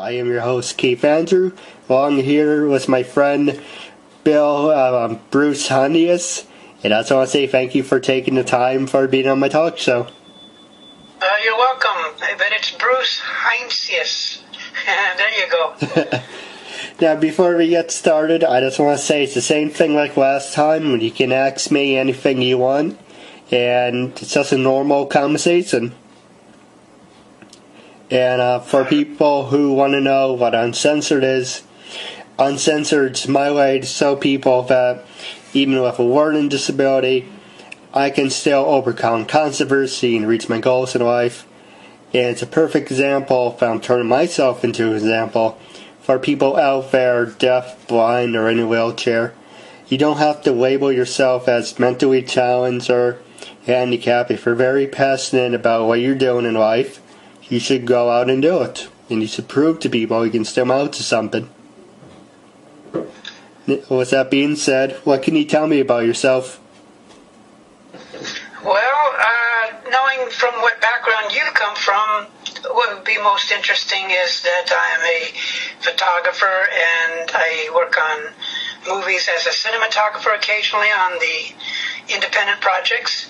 I am your host, Keith Andrew. Along here with my friend Bill Bruce Heinsius. And I just want to say thank you for taking the time for being on my talk show. You're welcome. But it's Bruce Heinsius. There you go. Now, before we get started, I just want to say it's the same thing like last time, when you can ask me anything you want, and it's just a normal conversation. And for people who want to know what uncensored is, uncensored is my way to show people that even with a learning disability, I can still overcome controversy and reach my goals in life. And it's a perfect example, if I'm turning myself into an example, for people out there deaf, blind, or in a wheelchair. You don't have to label yourself as mentally challenged or handicapped. If you're very passionate about what you're doing in life, you should go out and do it. And you should prove to people you can still amount to something. With that being said, what can you tell me about yourself? Well, knowing from what background you come from, what would be most interesting is that I am a photographer and I work on movies as a cinematographer occasionally on the independent projects.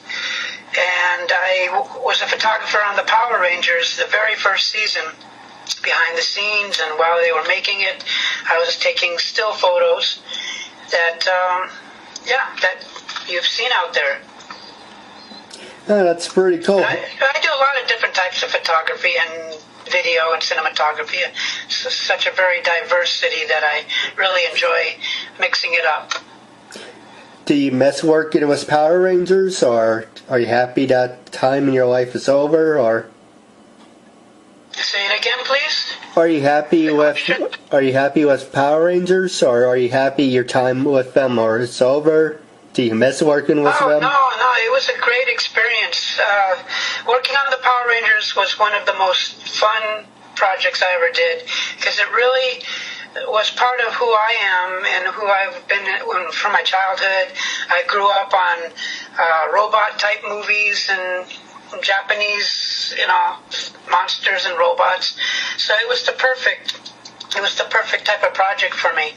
And I was a photographer on the Power Rangers the very first season, behind the scenes, and while they were making it, I was taking still photos that you've seen out there. Oh, that's pretty cool. I do a lot of different types of photography and video and cinematography. It's such a very diverse city that I really enjoy mixing it up. Do you miss working with Power Rangers, or are you happy that time in your life is over, or? Say it again, please. Are you happy with Power Rangers, or are you happy your time with them or it's over? Do you miss working with them? No, it was a great experience. Working on the Power Rangers was one of the most fun projects I ever did, because it really was part of who I am and who I've been from my childhood. I grew up on robot-type movies and Japanese, monsters and robots. So it was the perfect type of project for me.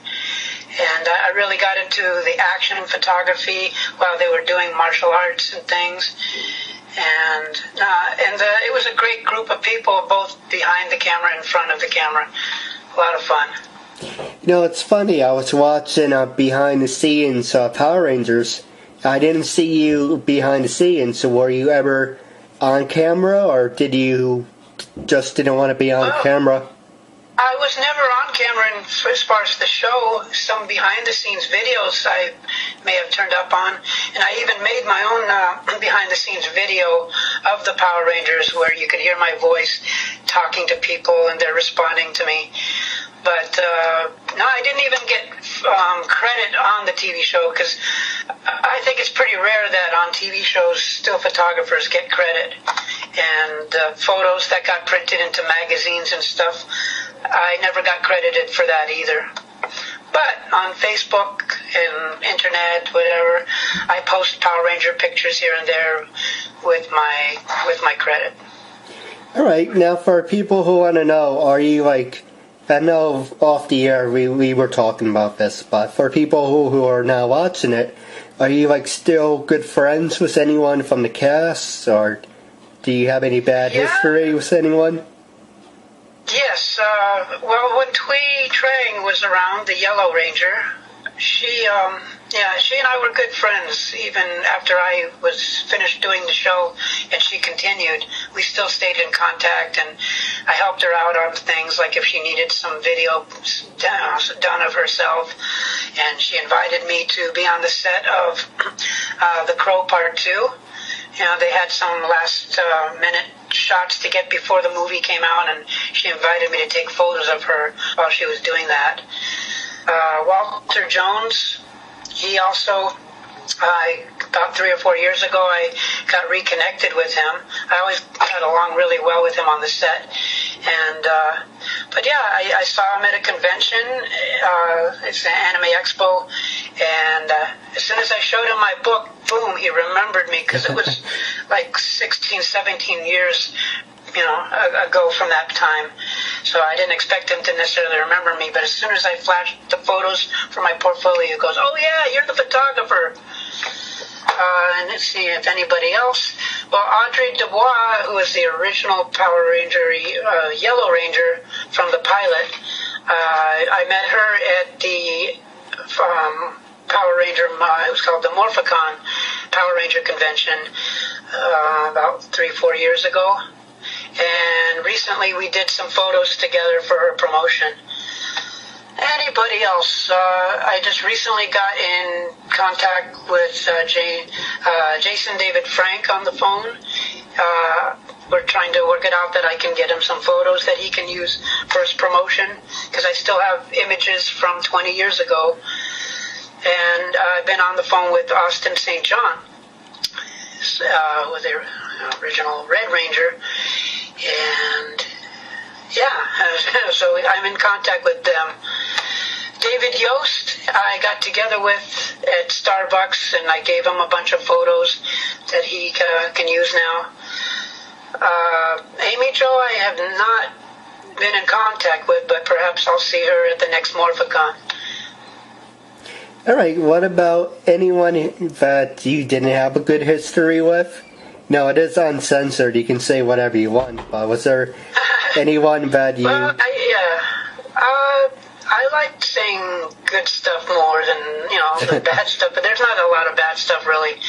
And I really got into the action photography while they were doing martial arts and things. And it was a great group of people, both behind the camera and in front of the camera. A lot of fun. It's funny. I was watching behind the scenes Power Rangers. I didn't see you behind the scenes. So were you ever on camera, or did you just didn't want to be on camera? I was never on camera, and as far as the show, some behind-the-scenes videos I may have turned up on, and I even made my own behind-the-scenes video of the Power Rangers where you could hear my voice talking to people and they're responding to me. But no, I didn't even get credit on the TV show, because I think it's pretty rare that on TV shows still photographers get credit. And photos that got printed into magazines and stuff, I never got credited for that either. But on Facebook and internet, whatever, I post Power Ranger pictures here and there with my credit. All right. Now, for people who want to know, are you I know off the air we were talking about this, but for people who are now watching it, are you still good friends with anyone from the cast, or do you have any bad history with anyone? Yes. Well, when Twee Trang was around, the Yellow Ranger, she and I were good friends even after I was finished doing the show, and she continued. We still stayed in contact, and I helped her out on things like if she needed some video done of herself, and she invited me to be on the set of The Crow Part 2. They had some last-minute shots to get before the movie came out, and she invited me to take photos of her while she was doing that. Walter Jones, he also, about 3 or 4 years ago, I got reconnected with him. I always got along really well with him on the set. But yeah, I saw him at a convention. It's an Anime Expo, and as soon as I showed him my book, boom, he remembered me, because it was like 16, 17 years ago from that time. So I didn't expect him to necessarily remember me, but as soon as I flashed the photos from my portfolio, he goes, "Oh yeah, you're the photographer." And let's see if anybody else. Well, Audrey Dubois, who was the original Power Ranger, Yellow Ranger from the pilot, I met her at the Power Ranger, it was called the Morphicon Power Ranger Convention about 3-4 years ago. And recently we did some photos together for her promotion. Anybody else? I just recently got in contact with Jason David Frank on the phone. We're trying to work it out that I can get him some photos that he can use for his promotion, because I still have images from 20 years ago. And I've been on the phone with Austin St. John, with the original Red Ranger. And yeah, so I'm in contact with them. David Yost, I got together with at Starbucks, and I gave him a bunch of photos that he can use now. Amy Jo, I have not been in contact with, but perhaps I'll see her at the next Morphicon. All right, what about anyone that you didn't have a good history with? No, it is uncensored. You can say whatever you want, but was there anyone that you... Well, I like saying good stuff more than, the bad stuff, but there's not a lot of bad stuff, really.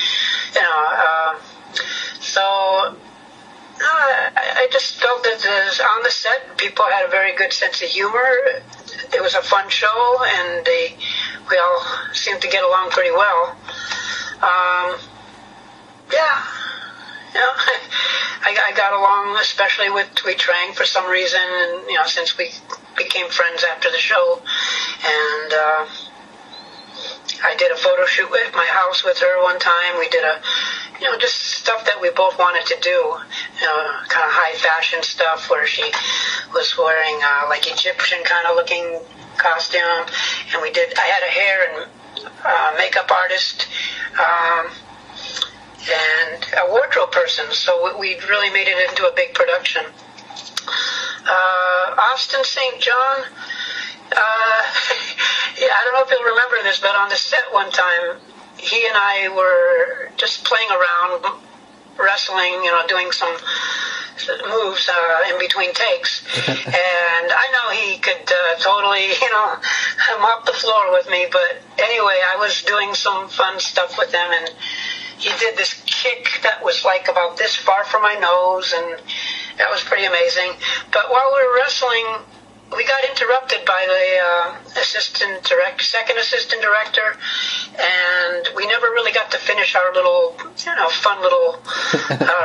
I just felt that on the set, people had a very good sense of humor. It was a fun show, and we all seemed to get along pretty well. I got along especially with Thuy Trang for some reason, and since we became friends after the show, and I did a photo shoot at my house with her one time. We did just stuff that we both wanted to do, kind of high fashion stuff where she was wearing like Egyptian kind of looking costume, and I had a hair and makeup artist and a wardrobe person, so we really made it into a big production. Austin St. John, I don't know if you'll remember this, but on the set one time, he and I were just playing around, wrestling, doing some moves in between takes. And I know he could totally, mop the floor with me, but anyway, I was doing some fun stuff with him, and he did this kick that was like about this far from my nose, and that was pretty amazing. But while we were wrestling, we got interrupted by the second assistant director, and we never really got to finish our little, fun little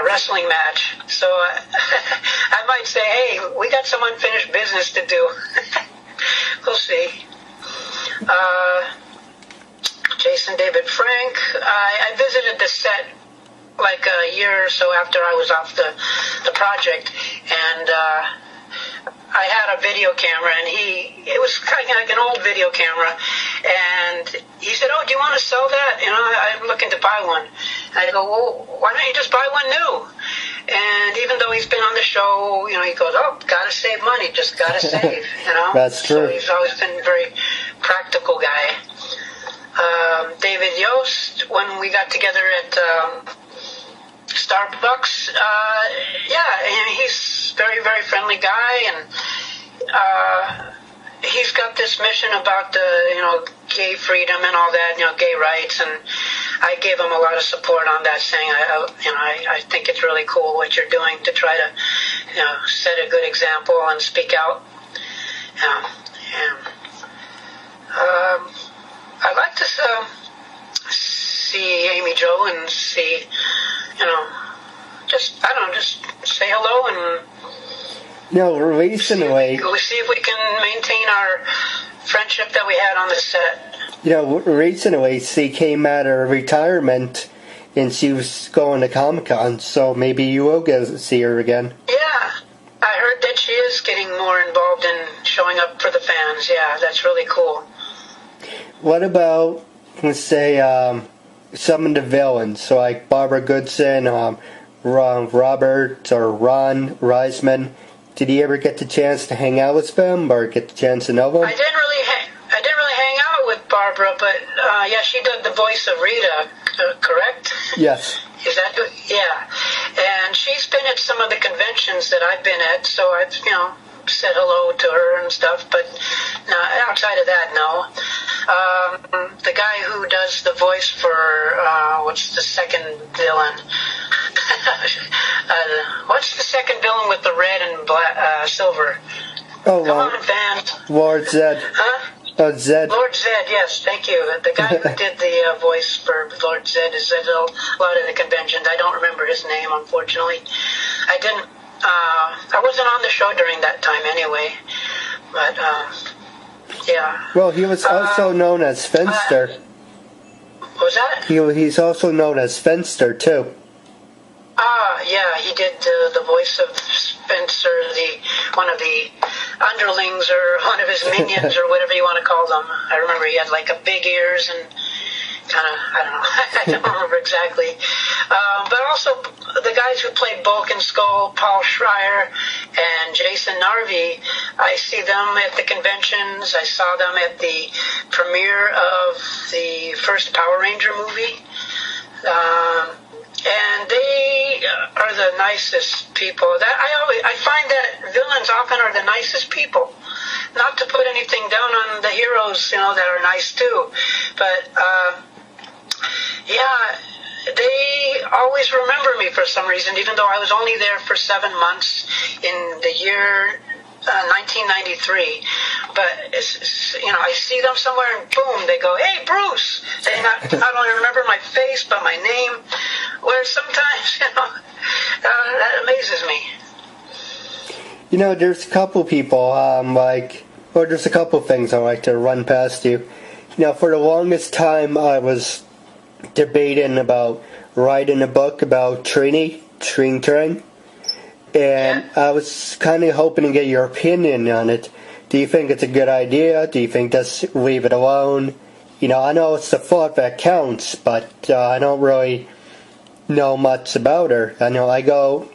wrestling match. So I might say, hey, we got some unfinished business to do. We'll see. Jason David Frank, I visited the set like a year or so after I was off the project, and I had a video camera, and it was kind of like an old video camera, and he said, "Oh, do you want to sell that? I'm looking to buy one." And I go, "Well, why don't you just buy one new?" And even though he's been on the show, he goes, "Oh, gotta save money, just gotta save." That's true. So he's always been a very practical guy. David Yost, when we got together at Starbucks, he's a very, very friendly guy, and he's got this mission about gay freedom and all that, gay rights, and I gave him a lot of support on that, saying I think it's really cool what you're doing to try to set a good example and speak out. I'd like to see Amy Jo and see, just say hello and recently, we'll see if we can maintain our friendship that we had on the set. Recently she came out of retirement and she was going to Comic-Con, so maybe you will get to see her again. Yeah, I heard that she is getting more involved in showing up for the fans. Yeah, that's really cool. What about, let's say, some of the villains, so like Barbara Goodson, Robert or Ron Reisman, did you ever get the chance to hang out with them or get the chance to know them? I didn't really hang out with Barbara, but yeah, she did the voice of Rita, correct? Yes. Is that good? Yeah. And she's been at some of the conventions that I've been at, so I've, said hello to her and stuff, but no, outside of that, no. The guy who does the voice for, what's the second villain? What's the second villain with the red and black, silver? Oh, come on, Van. Lord Zed. Huh? Oh, Zed. Lord Zed, yes, thank you. The guy who did the voice for Lord Zed is at a lot of the conventions. I don't remember his name, unfortunately. I wasn't on the show during that time anyway, but, yeah. Well, he was also known as Fenster. What was that? He's also known as Fenster, too. Yeah, he did the voice of Spencer, one of the underlings or one of his minions or whatever you want to call them. I remember he had like a big ears and kind of, I don't know, I don't remember exactly. But also the guys who played Bulk and Skull, Paul Schreier and Jason Narvi, I see them at the conventions. I saw them at the premiere of the first Power Ranger movie. And they are the nicest people. I find that villains often are the nicest people. Not to put anything down on the heroes, that are nice too, but yeah, they always remember me for some reason, even though I was only there for 7 months in the year 1993. But I see them somewhere and boom, they go, "Hey, Bruce!" They not only remember my face but my name. Where sometimes, that amazes me. There's a couple people there's a couple things I like to run past you. For the longest time, I was debating about writing a book about training, and I was kind of hoping to get your opinion on it. Do you think it's a good idea? Do you think just leave it alone? I know it's the thought that counts, but I don't really know much about her. I know I go,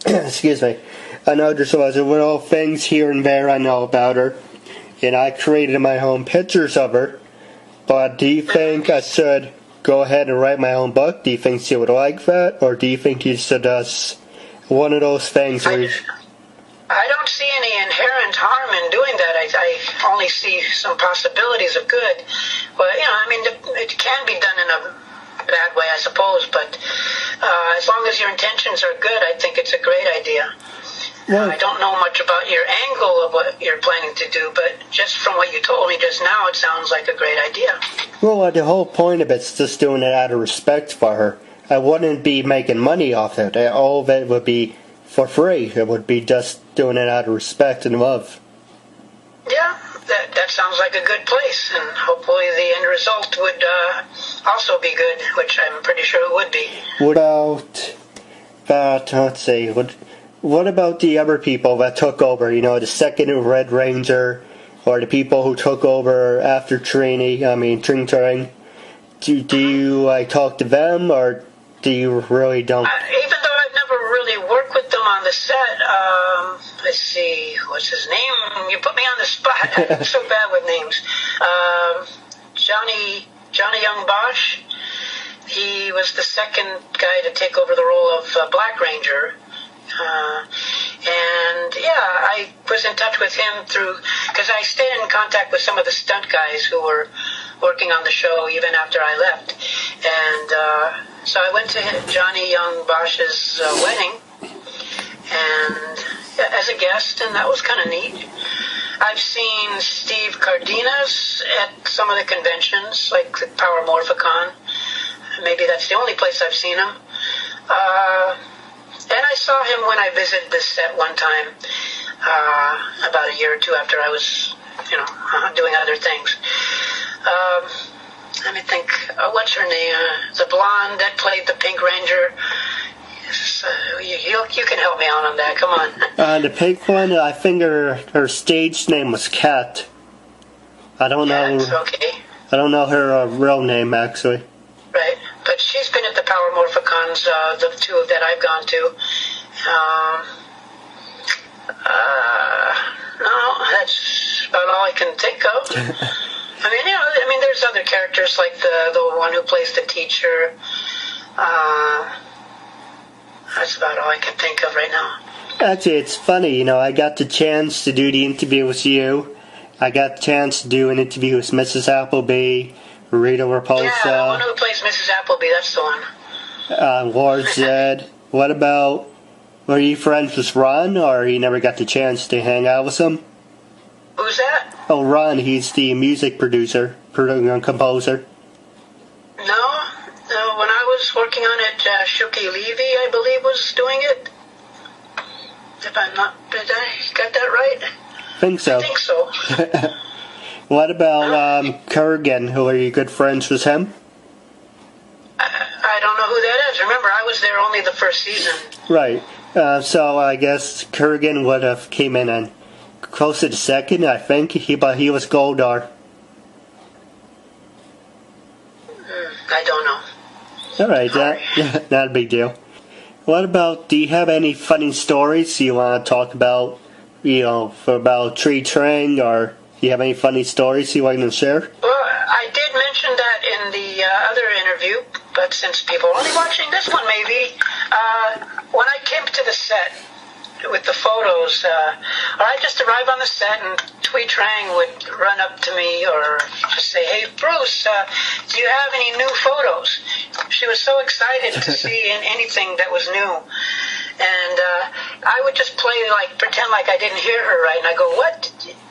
excuse me, I know there's lots of little things here and there I know about her, and I created my own pictures of her, but do you think I should go ahead and write my own book? Do you think she would like that, or do you think you should just one of those things where I don't see any inherent harm in doing that. I only see some possibilities of good. But, it can be done in a bad way, I suppose. But as long as your intentions are good, I think it's a great idea. Well, I don't know much about your angle of what you're planning to do, but just from what you told me just now, it sounds like a great idea. Well, the whole point of it's just doing it out of respect for her. I wouldn't be making money off it. All of it would be for free. It would be just doing it out of respect and love. Yeah, that sounds like a good place, and hopefully the end result would also be good, which I'm pretty sure it would be. What about that? Let's see. What about the other people that took over? The second Red Ranger, or the people who took over after Tring. Do you talk to them, or do you really don't? Even though I've never really worked with them on the set, let's see, what's his name? You put me on the spot. I'm so bad with names. Johnny Young Bosch. He was the second guy to take over the role of Black Ranger. And yeah, I was in touch with him because I stayed in contact with some of the stunt guys who were working on the show even after I left. And so I went to Johnny Young Bosch's wedding and as a guest, and that was kind of neat. I've seen Steve Cardenas at some of the conventions, like the Power Morphicon. Maybe that's the only place I've seen him. And I saw him when I visited this set one time, about a year or two after I was, doing other things. Let me think. What's her name? The blonde that played the Pink Ranger. You can help me out on that. Come on. The pink one, I think her stage name was Kat. I don't know. Okay. I don't know her real name, actually. Right. But she's been at the Power Morphicons, the two that I've gone to. No, that's about all I can think of. There's other characters like the one who plays the teacher. That's about all I can think of right now. Actually, it's funny, I got the chance to do the interview with you. I got the chance to do an interview with Mrs. Appleby, Rita Raposa. Yeah, the one who plays Mrs. Appleby, that's the one. Lord Zed. What about, were you friends with Ron, or you never got the chance to hang out with him? Who's that? Oh, Ron, he's the music producer, composer. No, when I was working on it, Shuki Levy, I believe, was doing it. If I'm not, did I got that right? I think so. What about Kurgan? Who are you good friends with him? I don't know who that is. Remember, I was there only the first season. Right. So I guess Kurgan would have came in and close to the second, I think. But he was Goldar. I don't know. All right, not a big deal. What about, do you have any funny stories you want to talk about, about Tree Trang, or do you have any funny stories you want to share? Well, I did mention that in the other interview, but since people are only watching this one maybe, when I came to the set with the photos, or I just arrived on the set and Twee Trang would run up to me or just say, "Hey, Bruce, do you have any new photos?" She was so excited to see anything that was new. And I would just pretend like I didn't hear her right. And I go, "What?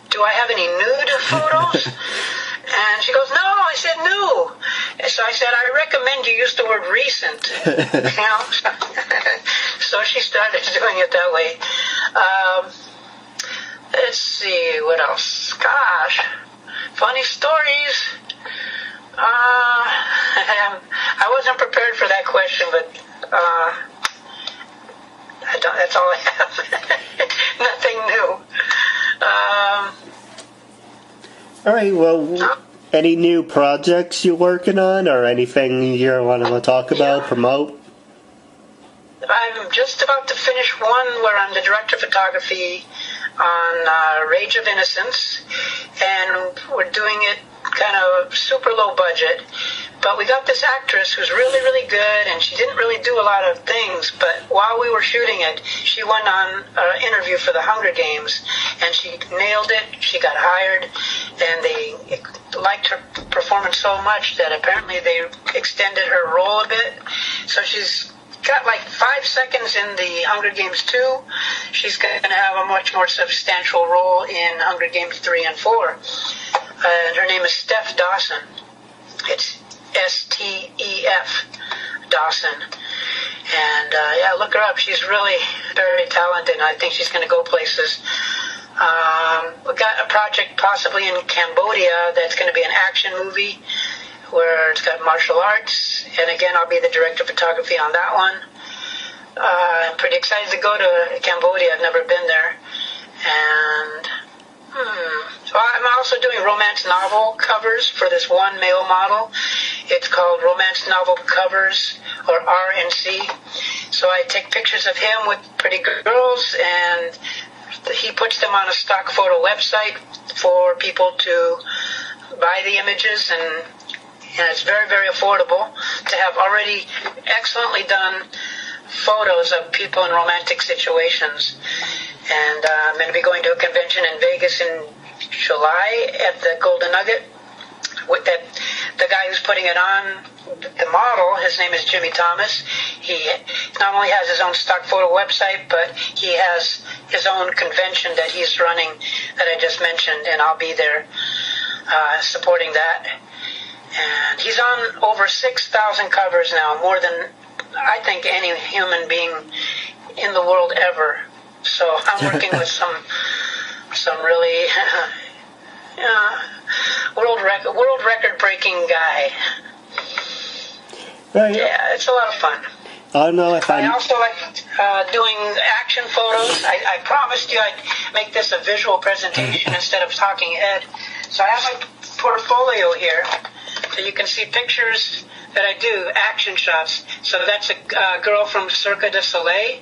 Do I have any nude photos?" And she goes, "No," I said, "new." And so I said, "I recommend you use the word recent." So she started doing it that way. Let's see, what else? Gosh, funny stories. I wasn't prepared for that question, but that's all I have. Nothing new. All right, well, any new projects you're working on or anything you want to talk about, promote? I'm just about to finish one where I'm the director of photography on Rage of Innocence, and we're doing it kind of super low budget. But we got this actress who's really, really good, and she didn't really do a lot of things, but while we were shooting it, she went on an interview for the Hunger Games, and she nailed it. She got hired, and they liked her performance so much that apparently they extended her role a bit. So she's got 5 seconds in the Hunger Games 2. She's going to have a much more substantial role in Hunger Games 3 and 4. And her name is Steph Dawson. It's S-T-E-F Dawson. And look her up. She's really very talented, and I think she's going to go places. We've got a project possibly in Cambodia that's going to be an action movie where it's got martial arts, and again, I'll be the director of photography on that one. I'm pretty excited to go to Cambodia. I've never been there. And I'm also doing romance novel covers for this one male model. It's called Romance Novel Covers, or RNC. So I take pictures of him with pretty girls, and he puts them on a stock photo website for people to buy the images, and it's very, very affordable to have already excellently done photos of people in romantic situations. And I'm going to be going to a convention in Vegas in July at the Golden Nugget. With the guy who's putting it on, the model, his name is Jimmy Thomas. He not only has his own stock photo website, but he has his own convention that he's running that I just mentioned, and I'll be there supporting that. And he's on over 6,000 covers now, more than I think any human being in the world ever. So I'm working with some really world record breaking guy. Right. Yeah, it's a lot of fun. I don't know if I also like doing action photos. I promised you I'd make this a visual presentation instead of talking head. So I have my portfolio here, so you can see pictures that I do, action shots. So that's a girl from Cirque du Soleil.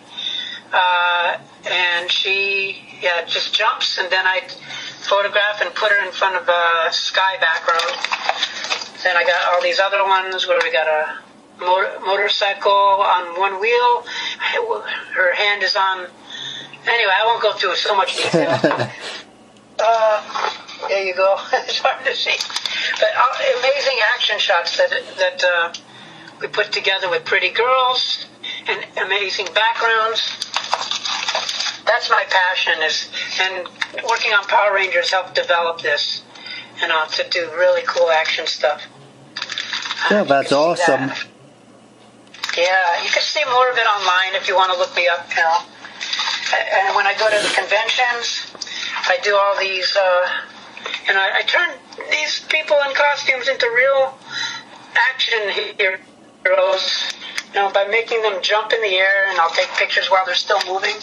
and she just jumps, and then I photograph and put her in front of a sky background. Then I got all these other ones where we got a motorcycle on one wheel. Her hand is on. Anyway, I won't go through so much detail. There you go. It's hard to see, but amazing action shots that we put together with pretty girls and amazing backgrounds. That's my passion, and working on Power Rangers helped develop this, to do really cool action stuff. Yeah, that's awesome. That. Yeah, you can see more of it online if you want to look me up, And when I go to the conventions, I do all these, and I turn these people in costumes into real action heroes, by making them jump in the air, and I'll take pictures while they're still moving.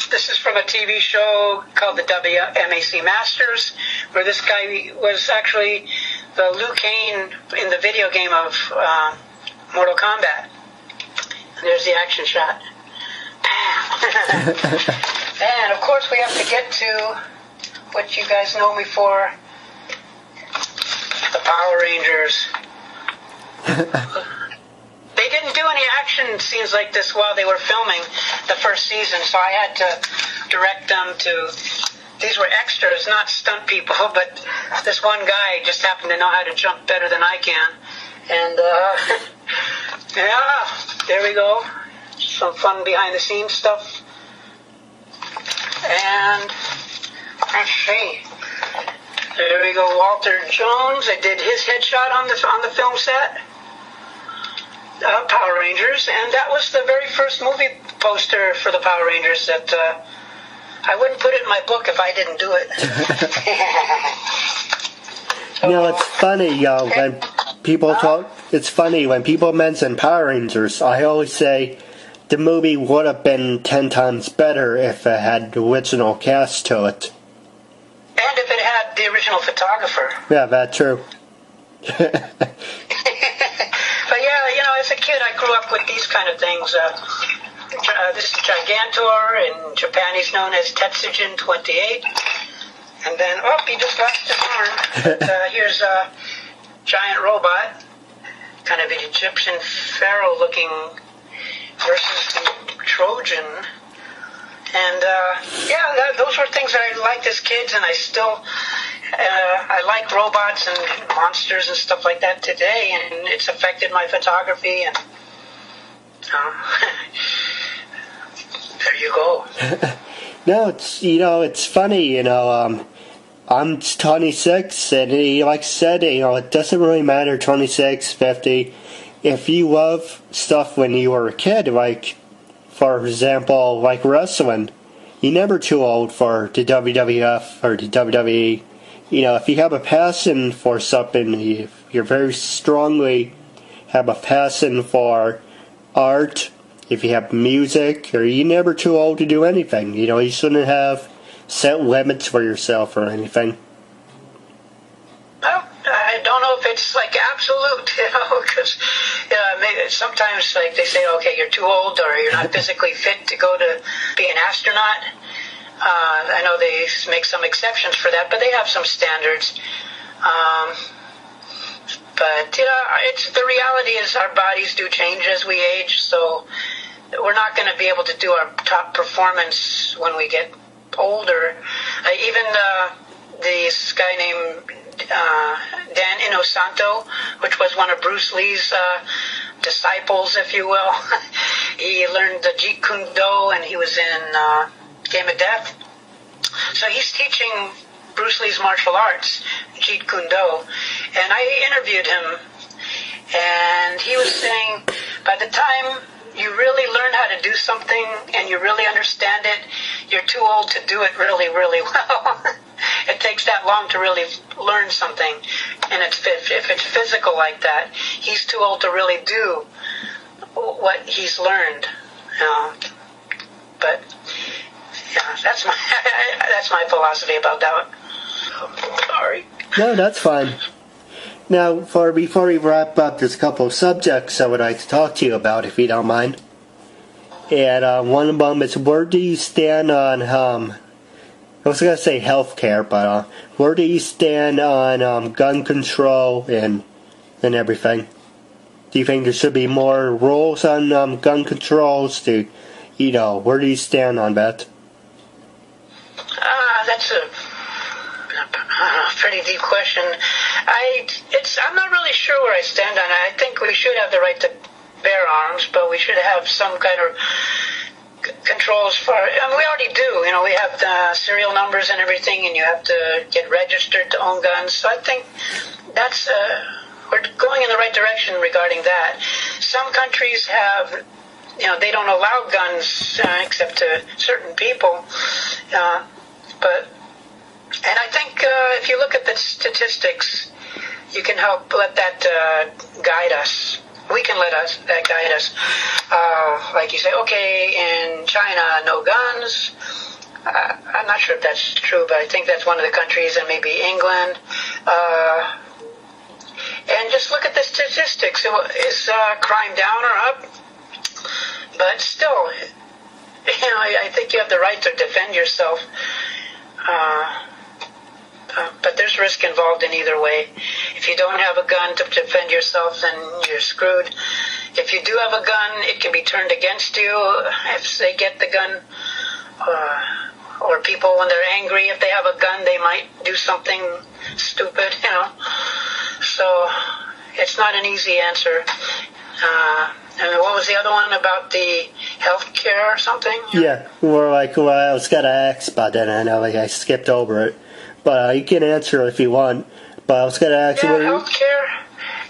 This is from a TV show called the WMAC Masters, where this guy was actually the Liu Kang in the video game of Mortal Kombat. And there's the action shot. And of course we have to get to what you guys know me for, the Power Rangers. They didn't do any action scenes like this while they were filming the first season, so I had to direct them to. These were extras, not stunt people, but this one guy just happened to know how to jump better than I can. And, there we go. Some fun behind-the-scenes stuff. And, let's see. There we go, Walter Jones. I did his headshot on the film set. Power Rangers, and that was the very first movie poster for the Power Rangers that I wouldn't put it in my book if I didn't do it. It's funny, when people talk, it's funny when people mention Power Rangers, I always say the movie would have been 10 times better if it had the original cast to it. And if it had the original photographer. Yeah, that's true. But yeah, as a kid, I grew up with these kind of things. This is Gigantor. In Japan, he's known as Tetsujin 28. And then, he just lost his arm. But, here's a giant robot, kind of an Egyptian pharaoh-looking versus the Trojan. And, those were things that I liked as kids, and I still... I like robots and monsters and stuff like that today, and it's affected my photography, and there you go. No, it's funny, I'm 26, and like I said, it doesn't really matter 26, 50. If you love stuff when you were a kid, like, for example, like wrestling, you're never too old for the WWF or the WWE. If you have a passion for something, you're very strongly have a passion for art, if you have music, or you're never too old to do anything. You shouldn't have set limits for yourself or anything. Well, I don't know if it's like absolute, because maybe sometimes like they say, okay, you're too old or you're not physically fit to go to be an astronaut. I know they make some exceptions for that, but they have some standards. But it's the reality is our bodies do change as we age, so we're not going to be able to do our top performance when we get older. Even this guy named Dan Inosanto, which was one of Bruce Lee's disciples, if you will. He learned the Jeet Kune Do, and he was in Game of Death. So he's teaching Bruce Lee's martial arts, Jeet Kune Do, and I interviewed him, and he was saying, by the time you really learn how to do something and you really understand it, you're too old to do it really, really well. It takes that long to really learn something, and if it's physical like that, he's too old to really do what he's learned. But yeah, that's my philosophy about that. Sorry. No, that's fine. Now, before we wrap up, there's a couple of subjects I would like to talk to you about, if you don't mind. And one of them is, where do you stand on, I was going to say healthcare, but where do you stand on gun control and everything? Do you think there should be more rules on gun controls? Where do you stand on that? That's a pretty deep question. I'm not really sure where I stand on it. I think we should have the right to bear arms, but we should have some kind of controls for. I mean, we already do. We have the serial numbers and everything, and you have to get registered to own guns. So I think that's we're going in the right direction regarding that. Some countries have, they don't allow guns except to certain people. And I think if you look at the statistics, you can help let that guide us. We can let that guide us. Like you say, okay, in China, no guns. I'm not sure if that's true, but I think that's one of the countries, and maybe England. And just look at the statistics. Is crime down or up? But still, I think you have the right to defend yourself. But there's risk involved in either way. If you don't have a gun to defend yourself, then you're screwed. If you do have a gun, it can be turned against you if they get the gun. Or people, when they're angry, if they have a gun, they might do something stupid, So it's not an easy answer. And what was the other one about the health care or something? Yeah, I was going to ask about that, and I skipped over it. But you can answer if you want. But I was going to ask you... Yeah, health care.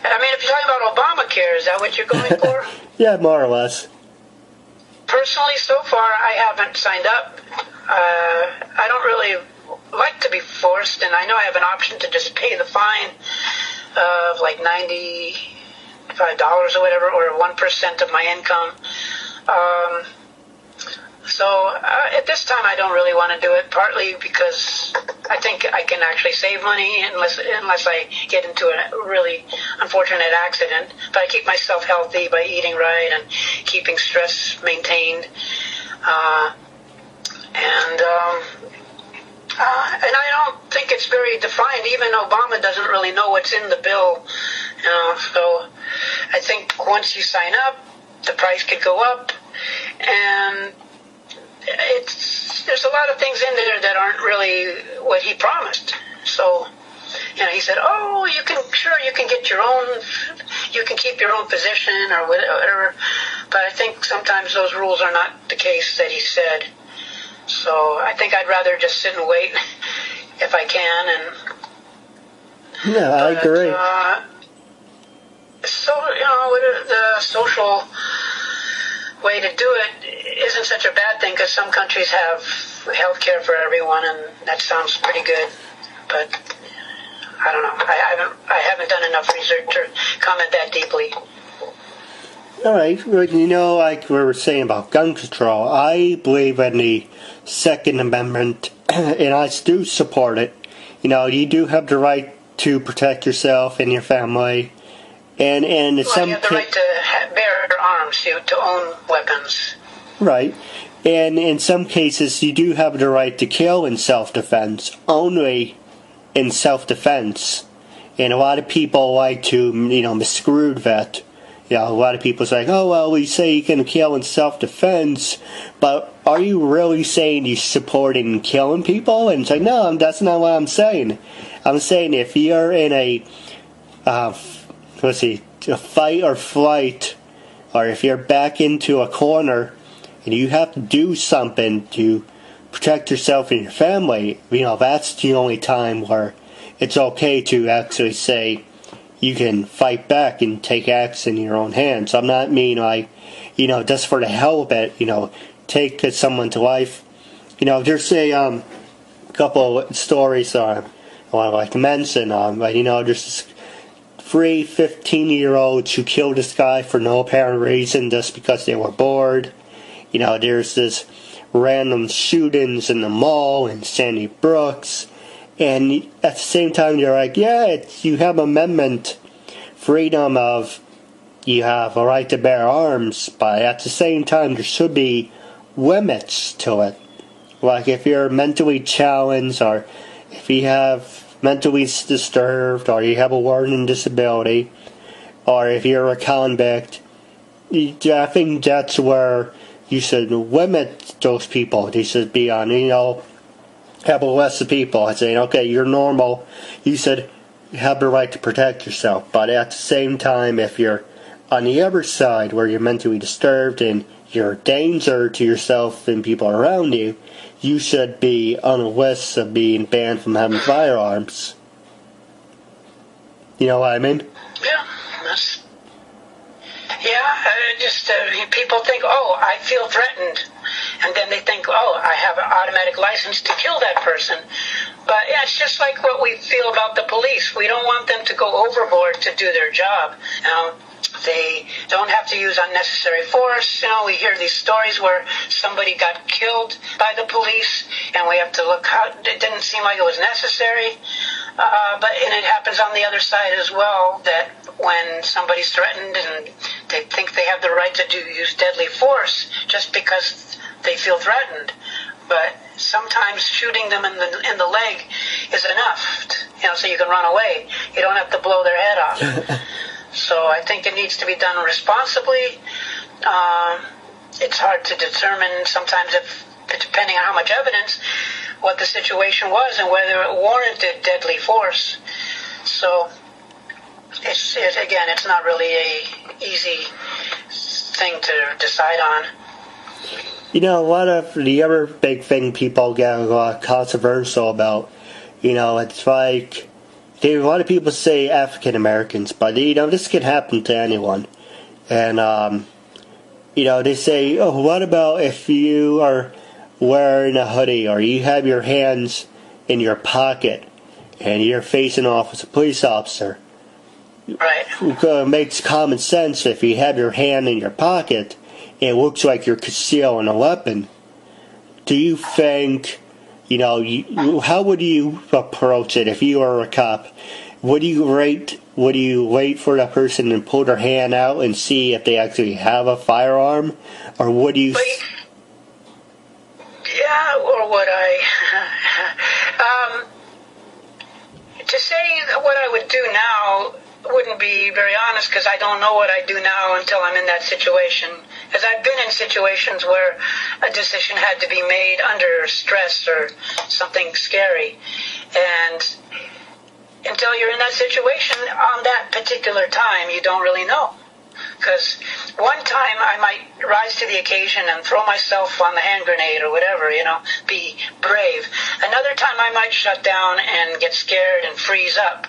I mean, if you're talking about Obamacare, is that what you're going for? Yeah, more or less. Personally, so far, I haven't signed up. I don't really like to be forced, and I know I have an option to just pay the fine of like $95 or whatever, or 1% of my income. So at this time, I don't really want to do it, partly because I think I can actually save money unless I get into a really unfortunate accident. But I keep myself healthy by eating right and keeping stress maintained. And I don't think it's very defined. Even Obama doesn't really know what's in the bill. So I think once you sign up, the price could go up, and there's a lot of things in there that aren't really what he promised. So, he said, you can get your own, you can keep your own position or whatever. But I think sometimes those rules are not the case that he said. So I think I'd rather just sit and wait if I can. Yeah, I agree. So, the social way to do it isn't such a bad thing, because some countries have health care for everyone, and that sounds pretty good. But I don't know. I haven't done enough research to comment that deeply. All right. Like we were saying about gun control, I believe in the Second Amendment, and I do support it. You do have the right to protect yourself and your family. And you have the right to bear arms, to own weapons. Right. And in some cases, you do have the right to kill in self-defense, only in self-defense. And a lot of people like to, misconstrue that. A lot of people say, we say you can kill in self-defense, but are you really saying you're supporting killing people? And it's like, no, that's not what I'm saying. I'm saying if you're in a fight or flight, or if you're back into a corner and you have to do something to protect yourself and your family, that's the only time where it's okay to actually say you can fight back and take action in your own hands. I'm not just for the hell of it, take someone to life. There's a couple of stories I want to like to mention. There's this 3 15-year-olds who killed this guy for no apparent reason, just because they were bored. There's this random shootings in the mall in Sandy Brooks, and at the same time you're like, you have amendment freedom of you have a right to bear arms, but at the same time, there should be limits to it. Like if you're mentally challenged, or if you have mentally disturbed, or you have a learning disability, or if you're a convict, I think that's where you should limit those people. They should be on, have a list of people and saying, okay, you're normal. You should have the right to protect yourself. But at the same time, if you're on the other side where you're mentally disturbed and you're a danger to yourself and people around you, you should be on a list of being banned from having firearms. You know what I mean? Yeah, people think, oh, I feel threatened. And then they think, oh, I have an automatic license to kill that person. But yeah, it's just like what we feel about the police. We don't want them to go overboard to do their job. They don't have to use unnecessary force. We hear these stories where somebody got killed by the police, and we have to look how it didn't seem like it was necessary. And it happens on the other side as well, that when somebody's threatened and they think they have the right to use deadly force just because they feel threatened. But sometimes shooting them in the leg is enough, so you can run away. You don't have to blow their head off. So I think it needs to be done responsibly. It's hard to determine sometimes, depending on how much evidence, what the situation was and whether it warranted deadly force. So it's not really a easy thing to decide on. A lot of the other big thing people get a lot controversial about, it's like, a lot of people say African Americans, but this can happen to anyone. And they say, oh, what about if you are wearing a hoodie or you have your hands in your pocket and you're facing off as a police officer? Right. It makes common sense. If you have your hand in your pocket, it looks like you're concealing a weapon. Do you think, how would you approach it if you were a cop? Would you wait for that person to pull their hand out and see if they actually have a firearm? Or would you... Yeah, or would I? To say what I would do now wouldn't be very honest, because I don't know what I do now until I'm in that situation. Because I've been in situations where a decision had to be made under stress or something scary. And until you're in that situation on that particular time, you don't really know. Because one time I might rise to the occasion and throw myself on the hand grenade or whatever, be brave. Another time I might shut down and get scared and freeze up.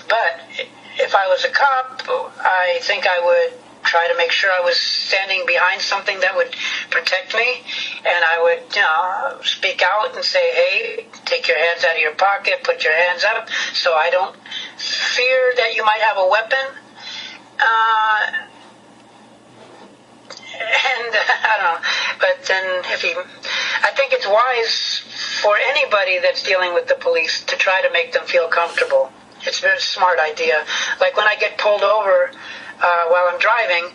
But if I was a cop, I think I would try to make sure I was standing behind something that would protect me, and I would, speak out and say, hey, take your hands out of your pocket, put your hands up, so I don't fear that you might have a weapon. And I don't know, but then I think it's wise for anybody that's dealing with the police to try to make them feel comfortable. It's a very smart idea. Like when I get pulled over while I'm driving,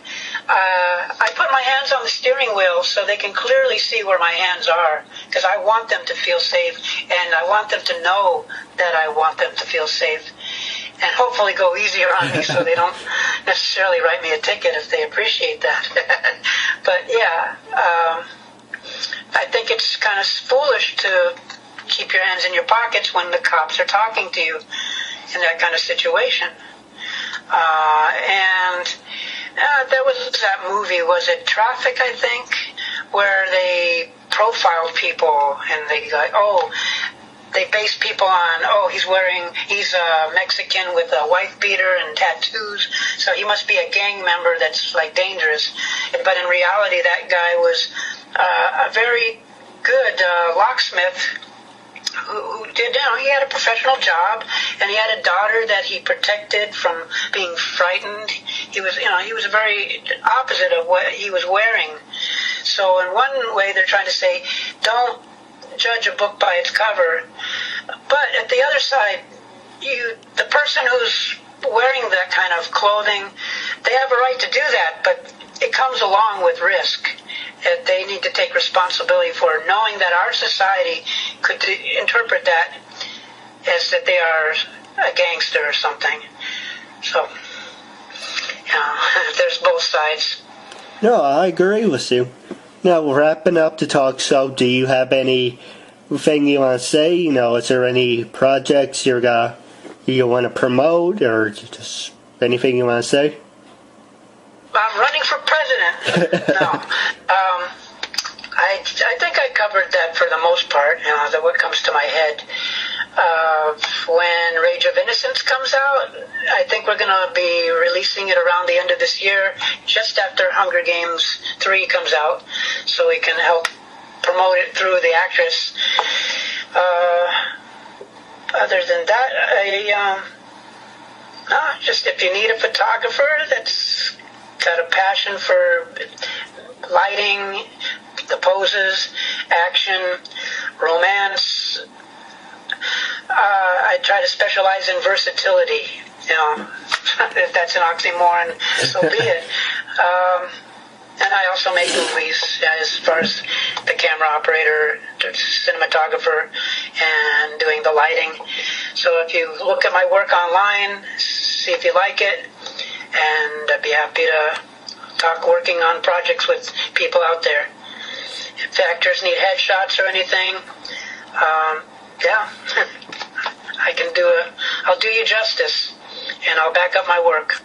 I put my hands on the steering wheel so they can clearly see where my hands are, because I want them to feel safe, and I want them to know that I want them to feel safe, and hopefully go easier on me so they don't necessarily write me a ticket if they appreciate that. But yeah, I think it's kind of foolish to keep your hands in your pockets when the cops are talking to you in that kind of situation. And there was that movie, was it Traffic, I think, where they profiled people, and they based people on, he's a Mexican with a wife beater and tattoos, so he must be a gang member that's like dangerous. But in reality, that guy was a very good locksmith who did, he had a professional job, and he had a daughter that he protected from being frightened. He was a very opposite of what he was wearing. So in one way, they're trying to say, don't judge a book by its cover. But at the other side, the person who's wearing that kind of clothing, they have a right to do that, but it comes along with risk. They need to take responsibility for it, knowing that our society could interpret that as that they are a gangster or something. So, there's both sides. No, I agree with you. Now, wrapping up the talk show, do you have anything you want to say? Is there any projects you want to promote, or just anything you want to say? I'm running for president. No. I think I covered that for the most part, that what comes to my head. When Rage of Innocence comes out, I think we're going to be releasing it around the end of this year, just after Hunger Games 3 comes out, so we can help promote it through the actress. Other than that, just if you need a photographer that's got a passion for lighting, the poses, action, romance, I try to specialize in versatility. If that's an oxymoron, so be it. And I also make movies as far as the camera operator, cinematographer, and doing the lighting. So if you look at my work online, see if you like it, and I'd be happy to talk working on projects with people out there. If actors need headshots or anything, I'll do you justice, and I'll back up my work.